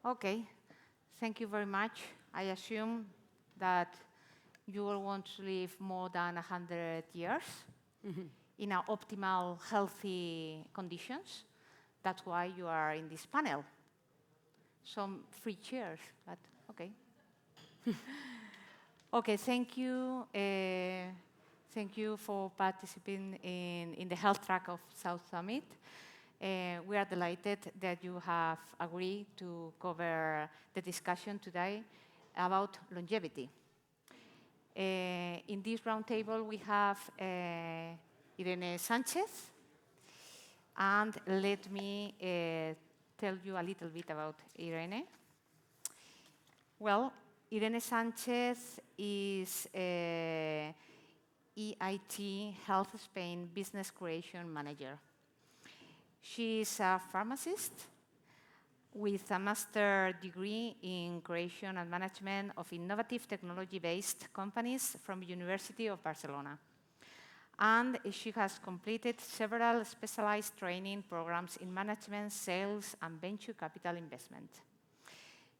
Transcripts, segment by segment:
Okay, thank you very much. I assume that you all want to live more than 100 years in our optimal, healthy conditions. That's why you are in this panel. Some free chairs, but okay. Okay, thank you. Thank you for participating in the health track of South Summit. We are delighted that you have agreed to cover the discussion today about longevity. In this roundtable, we have Irene Sanchez, and let me tell you a little bit about Irene. Well, Irene Sanchez is EIT Health Spain Business Creation Manager. She is a pharmacist with a master's degree in creation and management of innovative technology-based companies from University of Barcelona. And she has completed several specialized training programs in management, sales, and venture capital investment.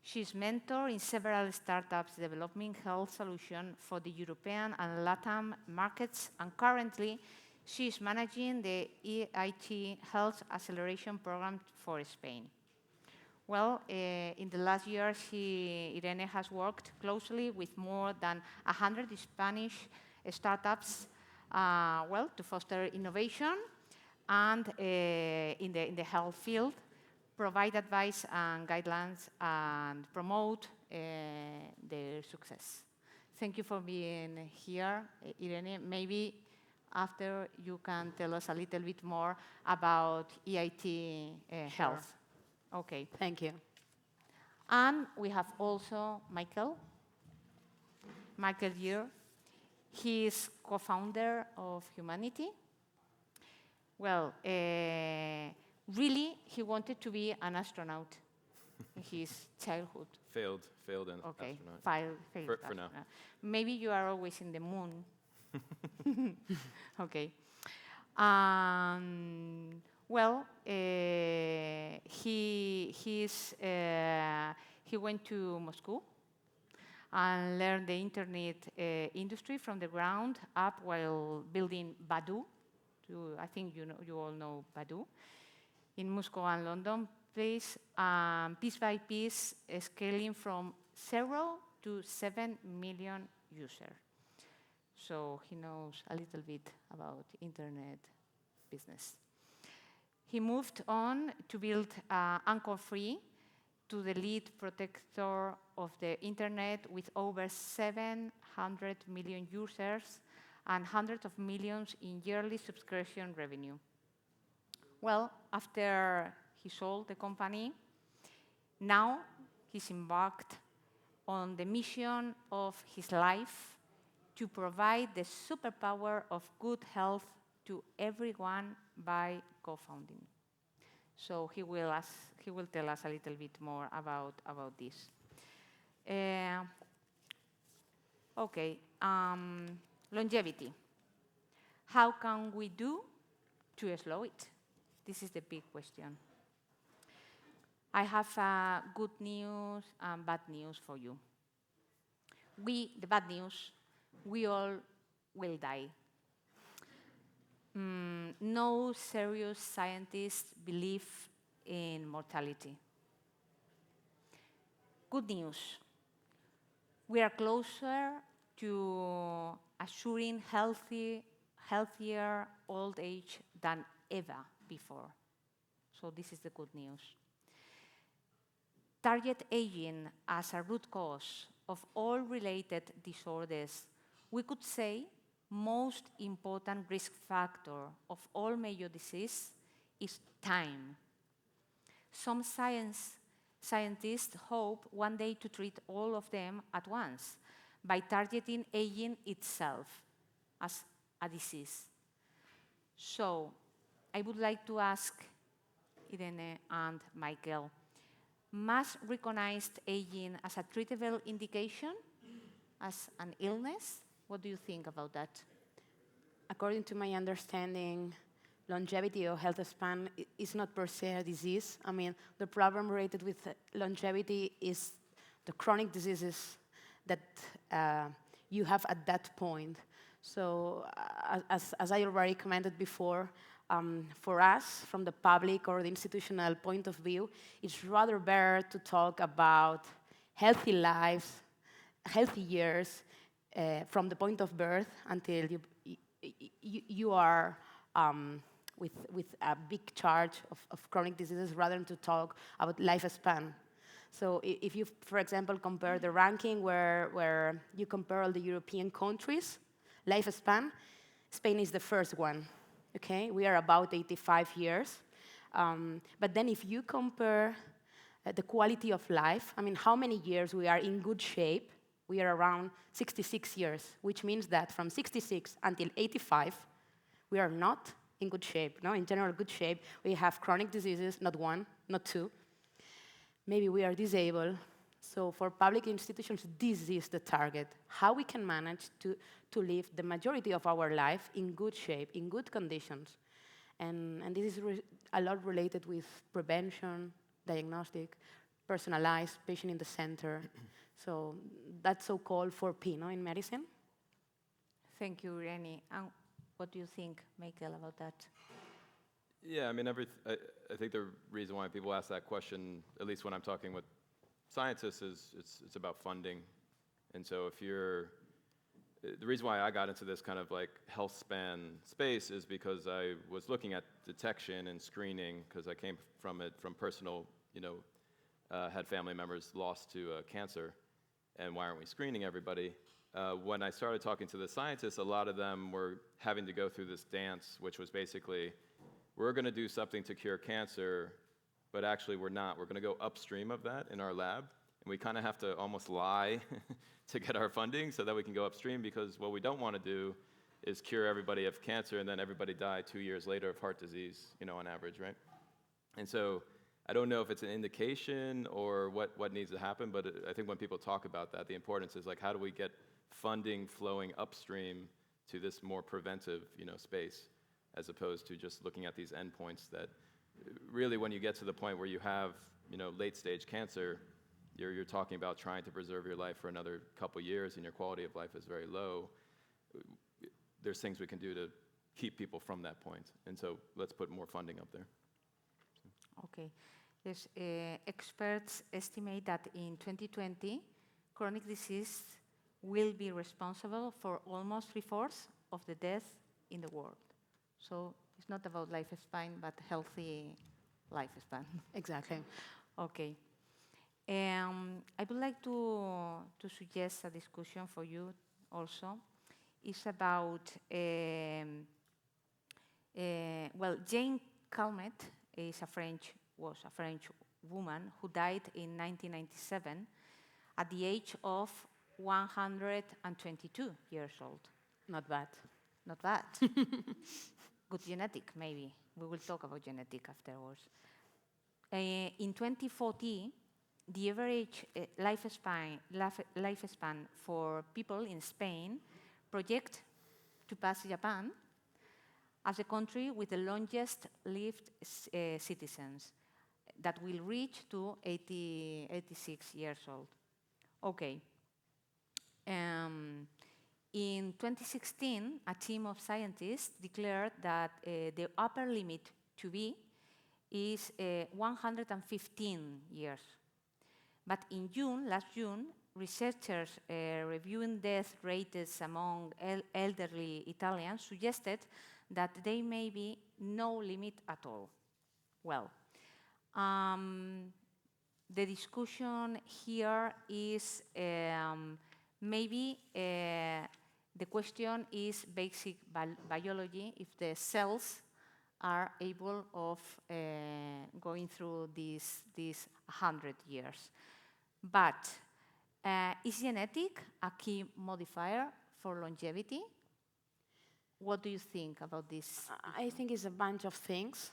She's mentor in several startups developing health solutions for the European and LATAM markets, and currently she is managing the EIT Health Acceleration Program for Spain. Well, in the last year, Irene has worked closely with more than 100 Spanish startups to foster innovation and in the health field, provide advice and guidelines, and promote their success. Thank you for being here, Irene. Maybe after you can tell us a little bit more about EIT Health. Okay. Thank you. And we have also Michael Geer. He is co-founder of Hummanity. Well, really, he wanted to be an astronaut in his childhood. Failed an astronaut. Failed for now. Maybe you are always in the moon. Okay. Well, he went to Moscow and learned the internet industry from the ground up while building Badu. I think you all know Badu. In Moscow and London, piece by piece, scaling from 0 to 7 million users. So he knows a little bit about internet business. He moved on to build Anchor Free, to the lead protector of the internet with over 700 million users and hundreds of millions in yearly subscription revenue. Well, after he sold the company, now he's embarked on the mission of his life to provide the superpower of good health to everyone by co-founding. So he will tell us a little bit more about this. Okay, longevity. How can we do to slow it? This is the big question. I have good news and bad news for you. The bad news, we all will die. No serious scientists believe in mortality. Good news, we are closer to assuring healthier old age than ever before. So this is the good news. Target aging as a root cause of all related disorders, we could say most important risk factor of all major disease is time. Some scientists hope one day to treat all of them at once by targeting aging itself as a disease. So I would like to ask Irene and Michael, must recognized aging as a treatable indication, as an illness? What do you think about that? According to my understanding, longevity or health span is not per se a disease. I mean, the problem related with longevity is the chronic diseases that you have at that point. So as I already commented before, for us, from the public or the institutional point of view, it's rather better to talk about healthy lives, healthy years, from the point of birth until you are with a big charge of chronic diseases, rather than to talk about lifespan. So if you, for example, compare the ranking where you compare all the European countries, lifespan, Spain is the first one. Okay, we are about 85 years. But then if you compare the quality of life, I mean, how many years we are in good shape, we are around 66 years, which means that from 66 until 85, we are not in good shape. No, in general, good shape. We have chronic diseases, not one, not two. Maybe we are disabled. So for public institutions, this is the target. How we can manage to live the majority of our life in good shape, in good conditions. And this is a lot related with prevention, diagnostic, personalized, patient in the center. So that's so-called 4P, no, in medicine. Thank you, Irene. And what do you think, Michael, about that? Yeah, I mean, I think the reason why people ask that question, at least when I'm talking with scientists, is it's about funding. And so if you're, the reason why I got into this kind of like health span space is because I was looking at detection and screening, because I came from it from personal, had family members lost to cancer, and why aren't we screening everybody? When I started talking to the scientists, a lot of them were having to go through this dance, which was basically, we're going to do something to cure cancer, but actually we're not. We're going to go upstream of that in our lab, and we kind of have to almost lie to get our funding so that we can go upstream, because what we don't want to do is cure everybody of cancer and then everybody die 2 years later of heart disease, on average, right? And so I don't know if it's an indication or what needs to happen, but I think when people talk about that, the importance is like, how do we get funding flowing upstream to this more preventive, space, as opposed to just looking at these endpoints that really, when you get to the point where you have, late-stage cancer, you're talking about trying to preserve your life for another couple years and your quality of life is very low. There's things we can do to keep people from that point. And so let's put more funding up there. Okay. Yes, experts estimate that in 2020, chronic disease will be responsible for almost 3/4 of the deaths in the world. So it's not about lifespan, but healthy lifespan. Exactly. Okay. I would like to suggest a discussion for you also. It's about, Jane Calmet was a French woman who died in 1997 at the age of 122 years old. Not bad. Not bad. Good genetic, maybe. We will talk about genetic afterwards. In 2040, the average lifespan for people in Spain project to pass Japan as the country with the longest lived citizens, that will reach to 86 years old. Okay. In 2016, a team of scientists declared that the upper limit to be is 115 years. But in last June, researchers reviewing death rates among elderly Italians suggested that there may be no limit at all. Well, the discussion here is maybe the question is basic biology, if the cells are able of going through these 100 years. But is genetic a key modifier for longevity? What do you think about this? I think it's a bunch of things.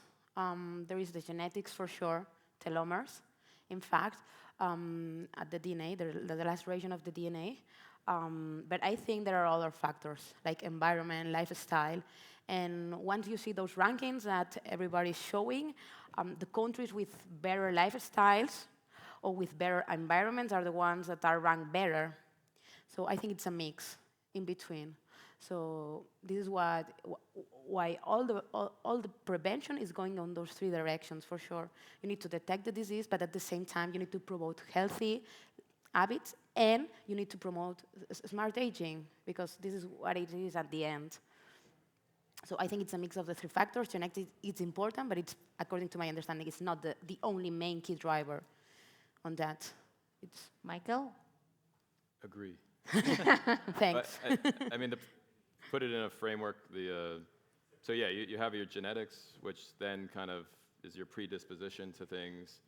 There is the genetics for sure, telomeres, in fact, at the DNA, the last region of the DNA. But I think there are other factors like environment, lifestyle, And once you see those rankings that everybody's showing, the countries with better lifestyles or with better environments are the ones that are ranked better. So I think it's a mix in between. So this is why all the prevention is going on those three directions for sure. You need to detect the disease, but at the same time you need to promote healthy habits, and you need to promote smart aging, because this is what it is at the end. So I think it's a mix of the three factors. Genetic is important, but it's, according to my understanding, it's not the only main key driver on that. It's Michael? Agree. Thanks. I mean, to put it in a framework, so yeah, you have your genetics, which then kind of is your predisposition to things.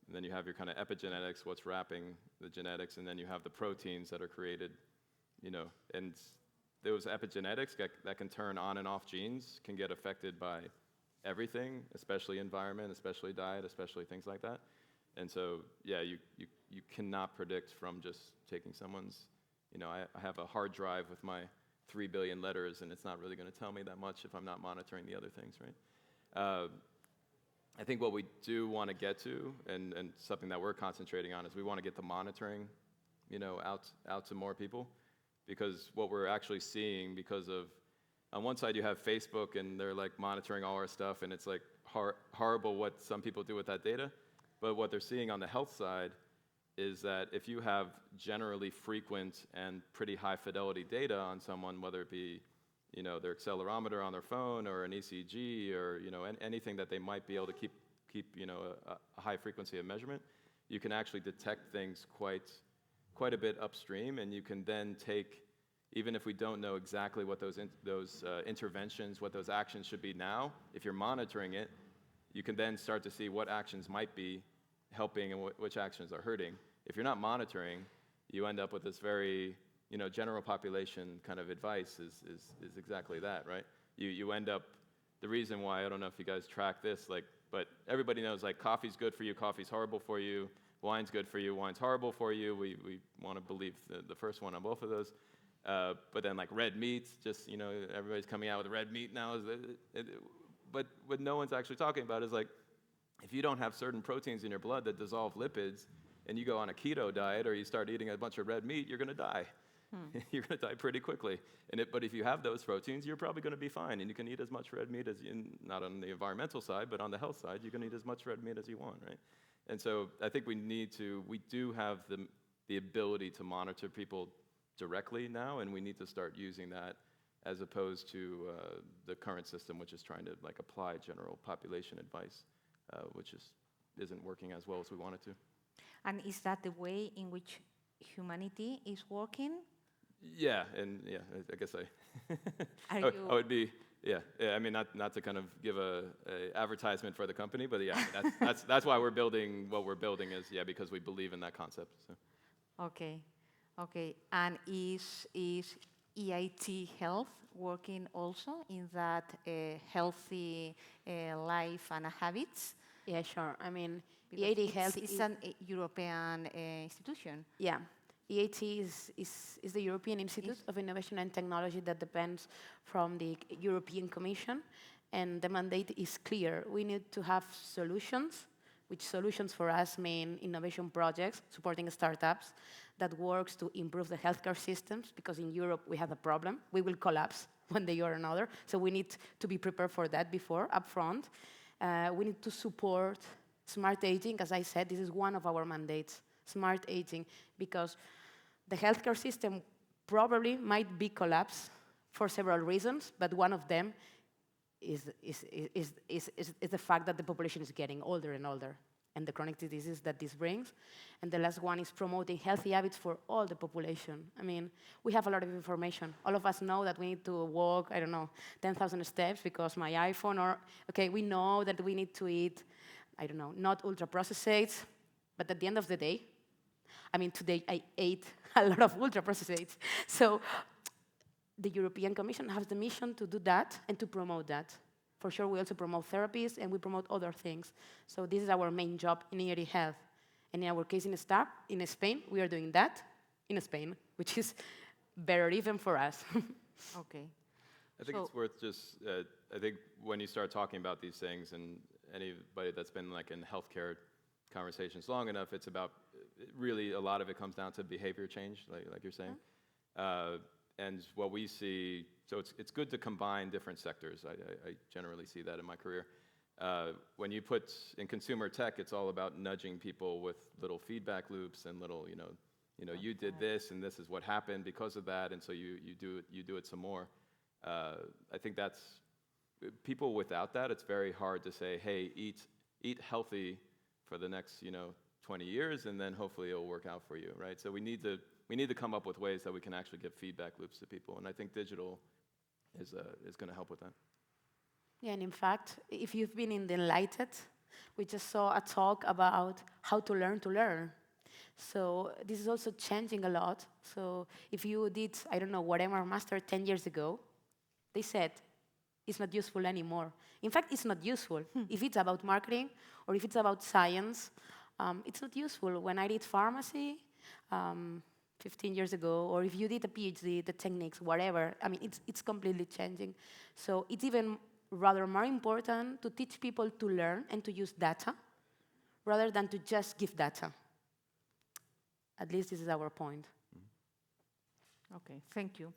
And then you have your kind of epigenetics, what's wrapping the genetics, and then you have the proteins that are created, and those epigenetics that can turn on and off genes can get affected by everything, especially environment, especially diet, especially things like that. And so, yeah, you cannot predict from just taking someone's, I have a hard drive with my 3 billion letters, and it's not really going to tell me that much if I'm not monitoring the other things, right? I think what we do want to get to, and something that we're concentrating on, is we want to get the monitoring, out to more people, because what we're actually seeing, because of, on one side you have Facebook, and they're like monitoring all our stuff, and it's like horrible what some people do with that data, but what they're seeing on the health side is that if you have generally frequent and pretty high fidelity data on someone, whether it be their accelerometer on their phone or an ECG or anything that they might be able to keep a high frequency of measurement, you can actually detect things quite a bit upstream, and you can then take, even if we don't know exactly what those interventions, what those actions should be now, if you're monitoring it, you can then start to see what actions might be helping and which actions are hurting. If you're not monitoring, you end up with this very general population kind of advice is exactly that, right? You end up, the reason why, I don't know if you guys track this, but everybody knows, coffee's good for you, coffee's horrible for you, wine's good for you, wine's horrible for you. We want to believe the first one on both of those. But then red meats, just, everybody's coming out with red meat now. But what no one's actually talking about is if you don't have certain proteins in your blood that dissolve lipids, and you go on a keto diet or you start eating a bunch of red meat, you're going to die. You're going to die pretty quickly. But if you have those proteins, you're probably going to be fine. And you can eat as much red meat as not on the environmental side, but on the health side, you can eat as much red meat as you want, right? And so I think we do have the ability to monitor people directly now, and we need to start using that as opposed to the current system, which is trying to apply general population advice, which isn't working as well as we want it to. And is that the way in which Hummanity is working? Yeah, and I guess I would be, I mean, not to kind of give a advertisement for the company, but yeah, that's why we're building what we're building is, because we believe in that concept. So. Okay. And is EIT Health working also in that healthy life and habits? Yeah, sure. I mean, Because EIT Health is an European institution. Yeah. EIT is the European Institute of Innovation and Technology that depends from the European Commission, and the mandate is clear. We need to have solutions, which solutions for us mean innovation projects, supporting startups, that works to improve the healthcare systems, because in Europe we have a problem. We will collapse one day or another, so we need to be prepared for that upfront. We need to support smart aging. As I said, this is one of our mandates, smart aging, because the healthcare system probably might be collapsed for several reasons, but one of them is the fact that the population is getting older and older, and the chronic diseases that this brings. And the last one is promoting healthy habits for all the population. I mean, we have a lot of information. All of us know that we need to walk, 10,000 steps because my iPhone, or, we know that we need to eat, not ultra-processed, but at the end of the day, today I ate a lot of ultra-processed. So the European Commission has the mission to do that and to promote that. For sure, we also promote therapies and we promote other things. So this is our main job in EIT Health. And in our case in Spain, we are doing that in Spain, which is better even for us. Okay. I think it's worth just, I think when you start talking about these things, and anybody that's been like in healthcare conversations long enough, it's about, really a lot of it comes down to behavior change, like you're saying. And what we see, so it's good to combine different sectors. I generally see that in my career. When you put, in consumer tech, it's all about nudging people with little feedback loops and little, you did this and this is what happened because of that, and so you do it some more. I think that's, people without that, it's very hard to say, hey, eat healthy for the next 20 years, and then hopefully it'll work out for you, right? So we need to come up with ways that we can actually give feedback loops to people, and I think digital is going to help with that. Yeah, and in fact, if you've been in the Enlightened, we just saw a talk about how to learn to learn. So this is also changing a lot. So if you did, I don't know, whatever master 10 years ago, they said it's not useful anymore. In fact, it's not useful. If it's about marketing or if it's about science, it's not useful. When I did pharmacy 15 years ago, or if you did a PhD, the techniques, whatever, I mean, it's completely changing. So it's even rather more important to teach people to learn and to use data rather than to just give data. At least this is our point. Okay, thank you.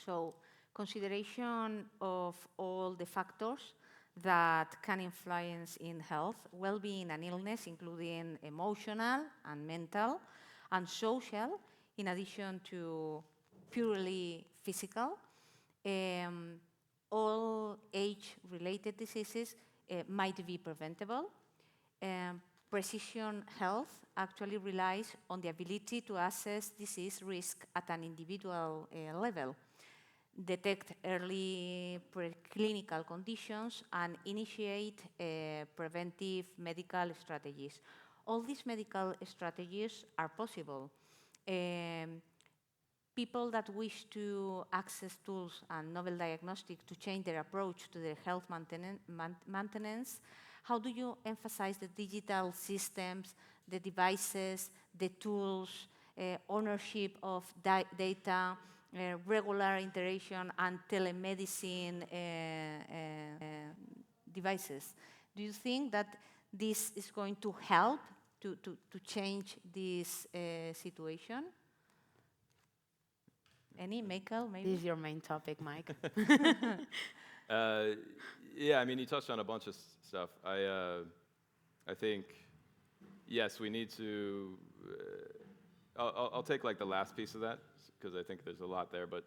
So, consideration of all the factors that can influence in health, well-being and illness, including emotional and mental and social, in addition to purely physical. All age-related diseases might be preventable. Precision health actually relies on the ability to assess disease risk at an individual level, detect early preclinical conditions, and initiate preventive medical strategies. All these medical strategies are possible. People that wish to access tools and novel diagnostics to change their approach to their health maintenance, how do you emphasize the digital systems, the devices, the tools, ownership of data, regular interaction, and telemedicine devices? Do you think that this is going to help to change this situation? Any, Michael, maybe? This is your main topic, Mike. Yeah, I mean, you touched on a bunch of stuff. I think, yes, we need to, I'll take like the last piece of that, because I think there's a lot there, but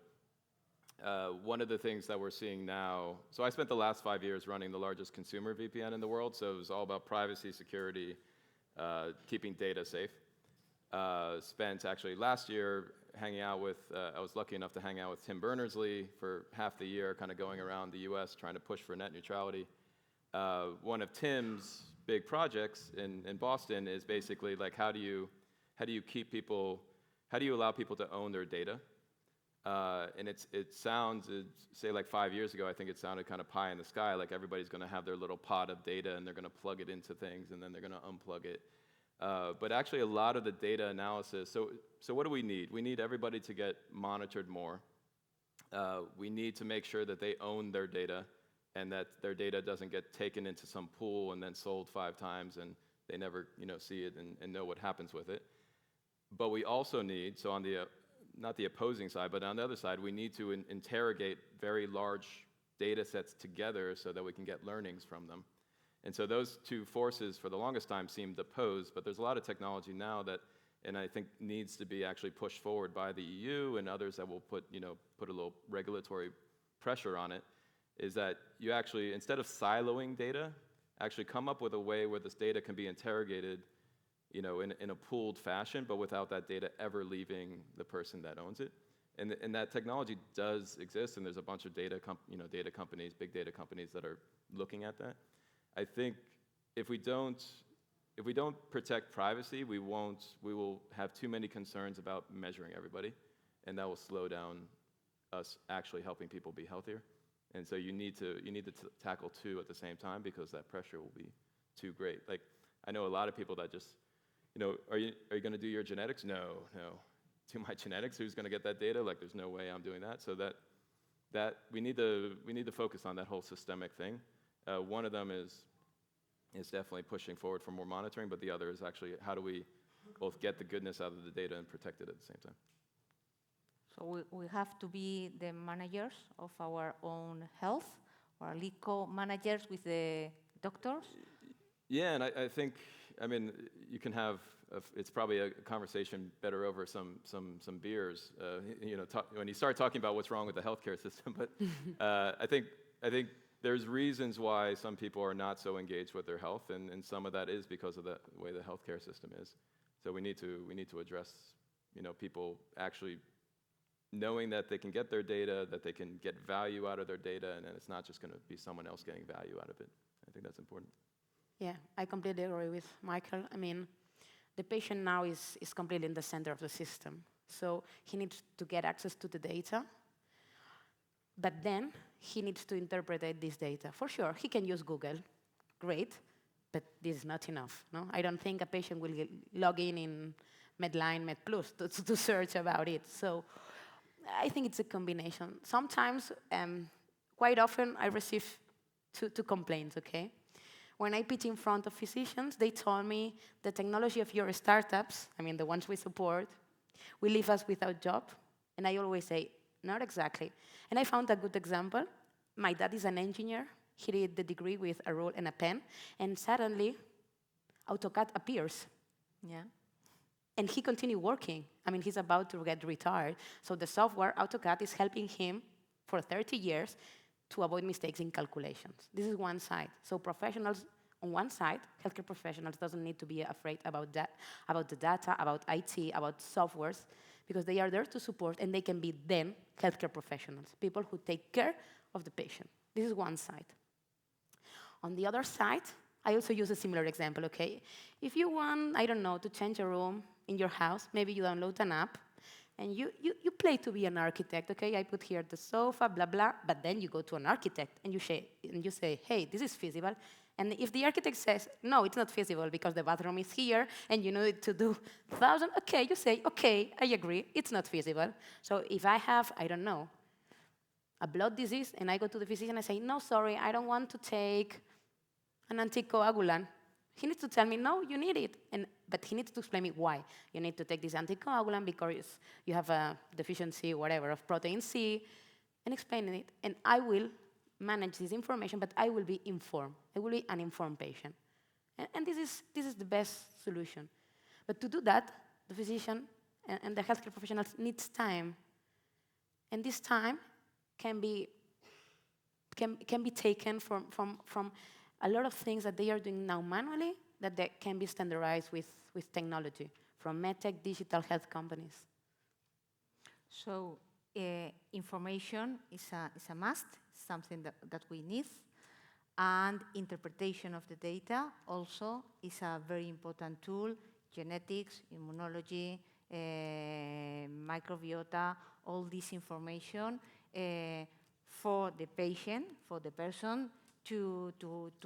one of the things that we're seeing now, so I spent the last 5 years running the largest consumer VPN in the world, so it was all about privacy, security, keeping data safe. Spent actually last year hanging out with, I was lucky enough to hang out with Tim Berners-Lee for half the year, kind of going around the US trying to push for net neutrality. One of Tim's big projects in Boston is basically like how do you keep people, how do you allow people to own their data? And it sounds, say like 5 years ago, I think it sounded kind of pie in the sky, like everybody's going to have their little pot of data and they're going to plug it into things and then they're going to unplug it. But actually a lot of the data analysis, so what do we need? We need everybody to get monitored more. We need to make sure that they own their data and that their data doesn't get taken into some pool and then sold 5 times and they never see it and know what happens with it. But we also need, so on the, not the opposing side, but on the other side, we need to interrogate very large data sets together so that we can get learnings from them. And so those two forces for the longest time seemed opposed, but there's a lot of technology now that, and I think needs to be actually pushed forward by the EU and others that will put a little regulatory pressure on it, is that you actually, instead of siloing data, actually come up with a way where this data can be interrogated in a pooled fashion, but without that data ever leaving the person that owns it. And that technology does exist, and there's a bunch of data companies, big data companies that are looking at that. I think if we don't protect privacy, we will have too many concerns about measuring everybody, and that will slow down us actually helping people be healthier. And so you need to tackle two at the same time because that pressure will be too great. Like I know a lot of people that just, are you going to do your genetics? No. Do my genetics? Who's going to get that data? Like there's no way I'm doing that. So that we need to focus on that whole systemic thing. One of them is definitely pushing forward for more monitoring, but the other is actually how do we both get the goodness out of the data and protect it at the same time. So we have to be the managers of our own health, or co-managers with the doctors. Yeah, and I think, I mean, you can have, it's probably a conversation better over some beers, you know, when you start talking about what's wrong with the healthcare system. But I think there's reasons why some people are not so engaged with their health, and some of that is because of the way the healthcare system is. So we need to address, you know, people actually knowing that they can get their data, that they can get value out of their data, and it's not just going to be someone else getting value out of it. I think that's important. Yeah, I completely agree with Michael. I mean, the patient now is completely in the center of the system. So he needs to get access to the data, but then he needs to interpret this data. For sure, he can use Google, great, but this is not enough. No? I don't think a patient will log in Medline, MedPlus to search about it. So I think it's a combination. Sometimes, quite often, I receive two complaints, okay? When I pitch in front of physicians, they told me the technology of your startups, I mean the ones we support, will leave us without job. And I always say, not exactly. And I found a good example. My dad is an engineer. He did the degree with a rule and a pen. And suddenly, AutoCAD appears. Yeah. And he continued working. I mean, he's about to get retired. So the software, AutoCAD, is helping him for 30 years to avoid mistakes in calculations. This is one side. So professionals on one side, healthcare professionals doesn't need to be afraid about that, about the data, about IT, about softwares, because they are there to support, and they can be then healthcare professionals, people who take care of the patient. This is one side. On the other side, I also use a similar example, okay? If you want, I don't know, to change a room in your house, maybe you download an app, and you play to be an architect, okay? I put here the sofa, blah, blah, but then you go to an architect, and you say, hey, this is feasible. And if the architect says, no, it's not feasible because the bathroom is here, and you need to do 1,000, okay, you say, okay, I agree, it's not feasible. So if I have, I don't know, a blood disease, and I go to the physician and I say, no, sorry, I don't want to take an anticoagulant. He needs to tell me, no, you need it. But he needs to explain me why. You need to take this anticoagulant because you have a deficiency, whatever, of protein C, and explain it. And I will manage this information, but I will be informed. I will be an informed patient. And this is the best solution. But to do that, the physician and the healthcare professionals needs time. And this time can be taken from a lot of things that they are doing now manually that they can be standardized with technology from medtech, digital health companies. So information is a must, something that we need. And interpretation of the data also is a very important tool. Genetics, immunology, microbiota, all this information for the patient, for the person, to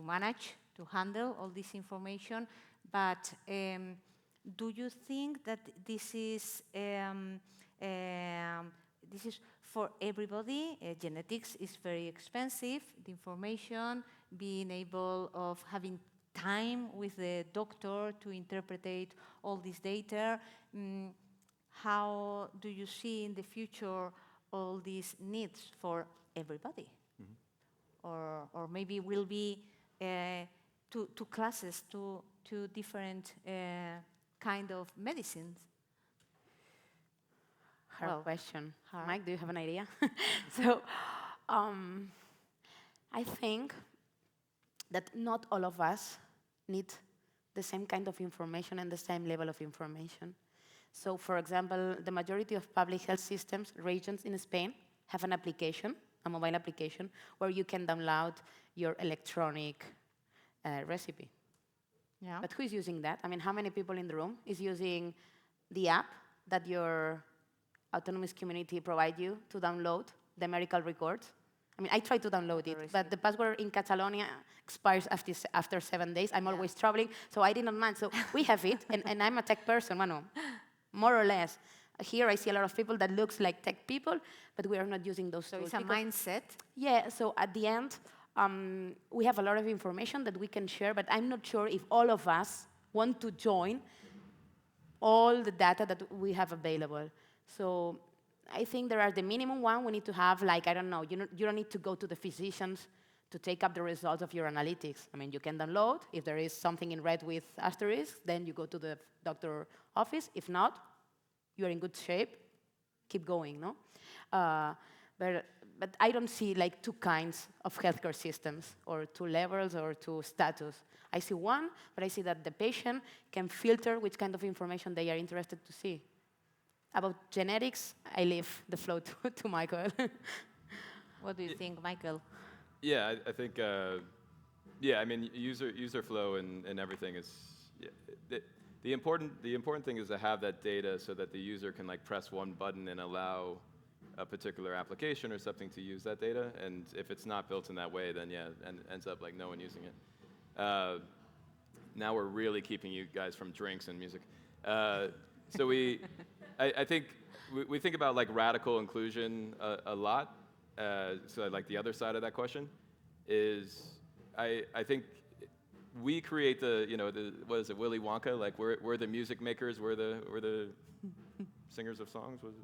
manage, to handle all this information. But do you think that this is for everybody? Genetics is very expensive. The information, being able of having time with the doctor to interpret all this data. How do you see in the future all these needs for everybody? Or maybe will be two classes, two different kind of medicines? Hard question. Mike, do you have an idea? So I think that not all of us need the same kind of information and the same level of information. So for example, the majority of public health systems, regions in Spain, have an application, a mobile application, where you can download your electronic recipe. Yeah. But who is using that? I mean, how many people in the room is using the app that your autonomous community provide you to download the medical records? I mean, I tried to download it, but the password in Catalonia expires after 7 days. I'm always traveling, so I did not mind. So we have it, and I'm a tech person, more or less. here I see a lot of people that looks like tech people, but we are not using those So tools. it's a mindset. Yeah, so at the end, we have a lot of information that we can share, but I'm not sure if all of us want to join all the data that we have available. So I think there are the minimum one we need to have, like, I don't know, you don't need to go to the physicians to take up the results of your analytics. I mean, you can download. If there is something in red with asterisk, then you go to the doctor office. If not, you are in good shape. Keep going, no? But I don't see like two kinds of healthcare systems, or two levels, or two status. I see one, but I see that the patient can filter which kind of information they are interested to see. About genetics, I leave the floor to Michael. What do you think, Michael? Yeah, I think, yeah, I mean, user flow and everything is, yeah, the important thing is to have that data so that the user can like press one button and allow a particular application or something to use that data. And if it's not built in that way, then yeah, and ends up like no one using it. Now we're really keeping you guys from drinks and music. So I think we think about like radical inclusion a lot. So like the other side of that question is, I think we create what is it, Willy Wonka? Like we're the music makers, we're the singers of songs. Was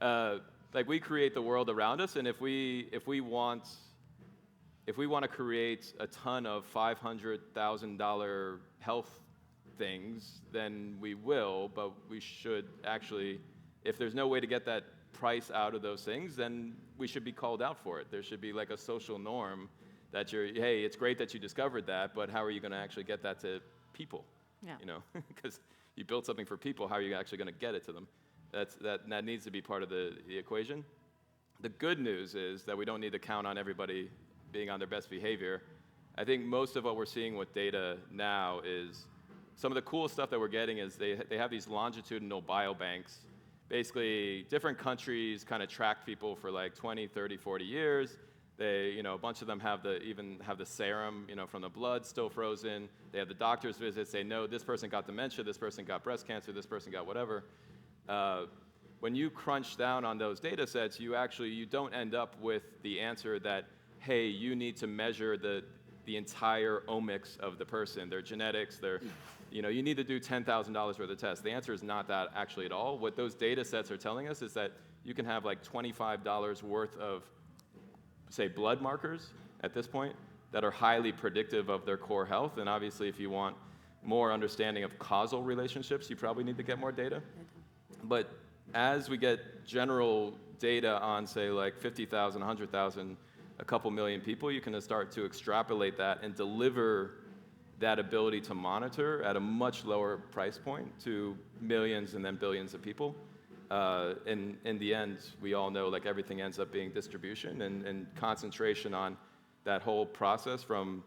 it? Like we create the world around us, and if we want to create a ton of $500,000 health things, then we will. But we should actually, if there's no way to get that price out of those things, then we should be called out for it. There should be like a social norm that hey, it's great that you discovered that, but how are you going to actually get that to people? Yeah. You know, because you built something for people, how are you actually going to get it to them? That needs to be part of the equation. The good news is that we don't need to count on everybody being on their best behavior. I think most of what we're seeing with data now is some of the cool stuff that we're getting is they have these longitudinal biobanks. Basically, different countries kind of track people for like 20, 30, 40 years. They, a bunch of them even have the serum, from the blood still frozen. They have the doctor's visits. They know this person got dementia, this person got breast cancer, this person got whatever. When you crunch down on those data sets, you don't end up with the answer that, hey, you need to measure the entire omics of the person, their genetics, you need to do $10,000 worth of tests. The answer is not that actually at all. What those data sets are telling us is that you can have like $25 worth of, say, blood markers at this point that are highly predictive of their core health. And obviously, if you want more understanding of causal relationships, you probably need to get more data. But as we get general data on, say, like 50,000, 100,000, a couple million people, you can start to extrapolate that and deliver that ability to monitor at a much lower price point to millions and then billions of people. In the end, we all know like everything ends up being distribution and concentration on that whole process from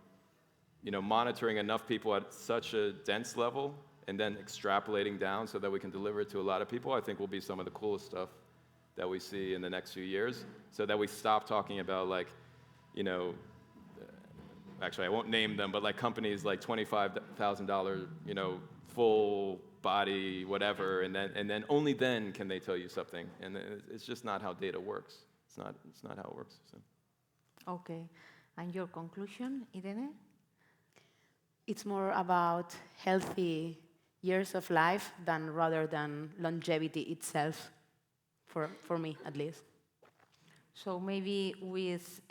monitoring enough people at such a dense level and then extrapolating down so that we can deliver it to a lot of people, I think will be some of the coolest stuff that we see in the next few years, so that we stop talking about like, actually I won't name them, but like companies like $25,000, full body, whatever, and then only then can they tell you something. And it's just not how data works. It's not how it works. So. Okay. And your conclusion, Irene? It's more about healthy years of life rather than longevity itself, for me at least. So maybe with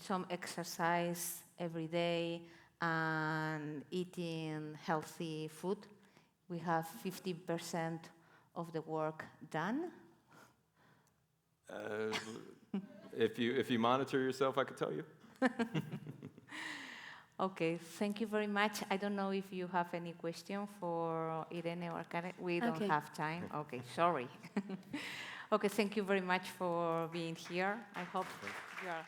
some exercise every day and eating healthy food, we have 50% of the work done. If you monitor yourself, I could tell you. Okay, thank you very much. I don't know if you have any question for Irene or Karen. We don't have time. Okay, sorry. Okay, thank you very much for being here. I hope you are...